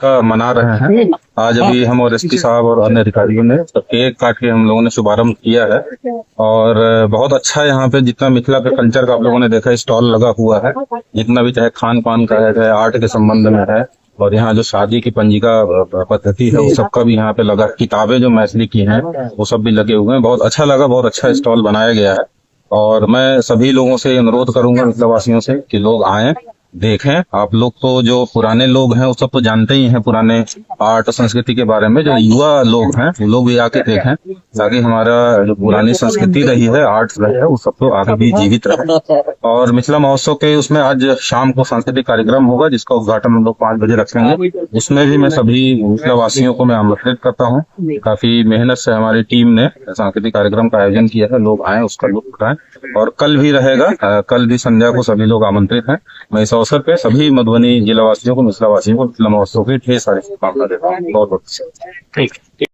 का मना रहे हैं। आज अभी हम और एसपी साहब और अन्य अधिकारियों ने केक काट के हम लोगों ने शुभारंभ किया है और बहुत अच्छा है। यहाँ पे जितना मिथिला के कल्चर का आप लोगों ने देखा स्टॉल लगा हुआ है, जितना भी चाहे खान पान का है, चाहे आर्ट के संबंध में है, और यहाँ जो शादी की पंजिका पद्धति है वो सबका भी यहाँ पे लगा। किताबें जो मैथिली की हैं वो सब भी लगे हुए हैं। बहुत अच्छा लगा, बहुत अच्छा स्टॉल बनाया गया है। और मैं सभी लोगों से अनुरोध करूंगा, मिथिला वासियों से, कि लोग आएं, देखें। आप लोग तो जो पुराने लोग हैं वो सब तो जानते ही हैं पुराने आर्ट संस्कृति के बारे में। जो युवा लोग हैं वो लोग भी आके देखें, ताकि हमारा जो पुरानी संस्कृति रही है, आर्ट रहे है, वो सब तो आगे भी जीवित रहे। और मिथिला महोत्सव के उसमें आज शाम को सांस्कृतिक कार्यक्रम होगा, जिसका उद्घाटन हम लोग 5 बजे रखेंगे। उसमें भी मैं सभी मिथिला वासियों को मैं आमंत्रित करता हूँ। काफी मेहनत से हमारी टीम ने सांस्कृतिक कार्यक्रम का आयोजन किया है। लोग आए, उसका लुत्फ उठाएं। और कल भी रहेगा, कल भी संध्या को सभी लोग आमंत्रित हैं। मैं इस अवसर पे सभी मधुबनी जिला वासियों को, मिथिला वासियों को मिथिला महोत्सव की ढेर सारी शुभकामनाएं देता हूँ। बहुत बहुत ठीक।